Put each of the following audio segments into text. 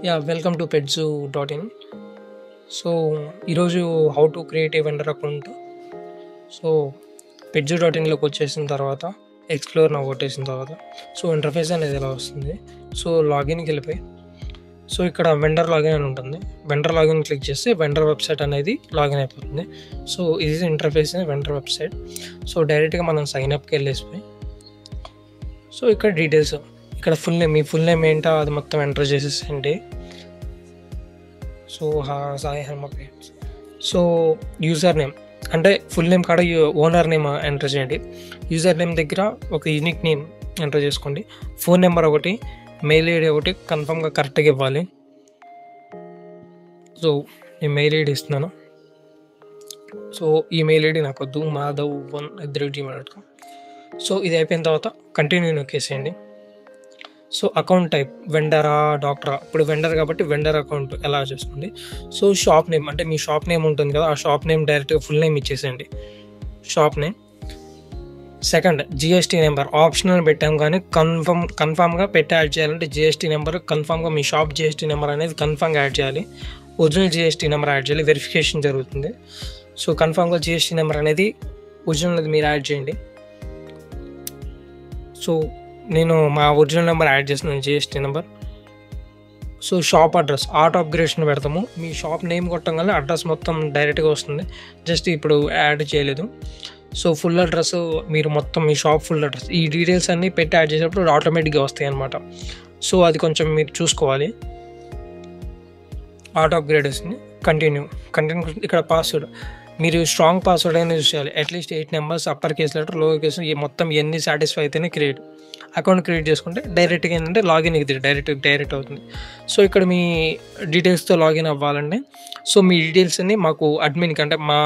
Welcome to పెట్జూ.in. So ఈరోజు how to create a vendor account. So పెట్జూ.inలోకి వచ్చేసిన తర్వాత ఎక్స్ప్లోర్ నౌ కొట్టేసిన తర్వాత ఇంటర్ఫేస్ అనేది ఎలా వస్తుంది. లాగిన్కి వెళ్ళిపోయి ఇక్కడ వెండర్ లాగిన్ అని ఉంటుంది. వెండర్ లాగిన్ క్లిక్ చేస్తే వెండర్ వెబ్సైట్ అనేది లాగిన్ అయిపోతుంది. ఇది ఇంటర్ఫేస్ వెండర్ వెబ్సైట్. డైరెక్ట్గా మనం సైన్అప్కి వెళ్ళేసిపోయి ఇక్కడ డీటెయిల్స్, ఇక్కడ మీ ఫుల్ నేమ్ ఏంటో అది మొత్తం ఎంటర్ చేసేసేయండి. సాయి హనుమపేట్. యూజర్ నేమ్ అంటే ఫుల్ నేమ్ కాడ ఓనర్ నేమ్ ఎంటర్ చేయండి. యూజర్ నేమ్ దగ్గర ఒక యూనిక్ నేమ్ ఎంటర్ చేసుకోండి. ఫోన్ నెంబర్ ఒకటి, మెయిల్ ఐడి ఒకటి కన్ఫామ్గా కరెక్ట్గా ఇవ్వాలి. నేను మెయిల్ ఐడి ఇస్తున్నాను. ఈ మెయిల్ ఐడి నాకు వద్దు, madhav1@gmail.com. ఇది అయిపోయిన తర్వాత కంటిన్యూ నొక్కేసేయండి. అకౌంట్ టైప్ వెండరా డాక్టరా. ఇప్పుడు వెండర్ కాబట్టి వెండర్ అకౌంట్ ఎలా చేసుకోండి. షాప్ నేమ్ అంటే మీ షాప్ నేమ్ ఉంటుంది కదా, ఆ షాప్ నేమ్ డైరెక్ట్గా ఫుల్ నేమ్ ఇచ్చేసేయండి. Shop name. Second, GST number optional పెట్టాం కానీ కన్ఫామ్గా పెట్టి యాడ్ చేయాలంటే జిఎస్టీ నెంబర్ కన్ఫామ్గా మీ షాప్ జిఎస్టీ నెంబర్ అనేది కన్ఫామ్గా యాడ్ చేయాలి. ఒరిజినల్ జిఎస్టీ నెంబర్ యాడ్ చేయాలి, వెరిఫికేషన్ జరుగుతుంది. కన్ఫామ్గా జిఎస్టీ నెంబర్ అనేది ఒరిజినల్ మీరు యాడ్ చేయండి. నేను మా ఒరిజినల్ నెంబర్ యాడ్ చేస్తున్నాను, GST number. Shop address auto upgradation పెడతాము. మీ షాప్ నేమ్ కొట్టంగానే అడ్రస్ మొత్తం డైరెక్ట్గా వస్తుంది. జస్ట్ ఇప్పుడు యాడ్ చేయలేదు. ఫుల్ అడ్రస్ మీరు మొత్తం మీ షాప్ ఫుల్ అడ్రస్ ఈ డీటెయిల్స్ అన్నీ పెట్టి యాడ్ చేసేటప్పుడు ఆటోమేటిక్గా వస్తాయి అన్నమాట. అది కొంచెం మీరు చూసుకోవాలి. ఆటో అప్గ్రేడ్ వస్తుంది. కంటిన్యూ. ఇక్కడ పాస్వర్డ్ మీరు స్ట్రాంగ్ పాస్వర్డ్ అయినా యూస్ చేయాలి. At least 8 numbers, upper case letter, lower case, ఈ మొత్తం ఎన్ని సాటిస్ఫై అయితేనే అకౌంట్ క్రియేట్ చేసుకుంటే డైరెక్ట్గా ఏంటంటే లాగిన్ ఇది డైరెక్ట్ అవుతుంది. ఇక్కడ మీ డీటెయిల్స్తో లాగిన్ అవ్వాలండి. మీ డీటెయిల్స్ అన్ని మాకు అడ్మిన్కి అంటే మా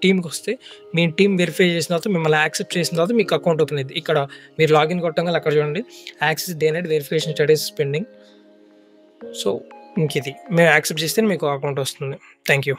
టీమ్కి వస్తే మీ టీం వెరిఫై చేసిన తర్వాత మిమ్మల్ని యాక్సెప్ట్ చేసిన తర్వాత మీకు అకౌంట్ ఓపెన్ అయింది. ఇక్కడ మీరు లాగిన్ కొట్టంగా అక్కడ చూడండి యాక్సెస్ డేనెడ్ వెరిఫికేషన్ స్టడీస్ పెండింగ్. ఇంక ఇది మేము యాక్సెప్ట్ చేస్తే మీకు అకౌంట్ వస్తుంది. Thank you.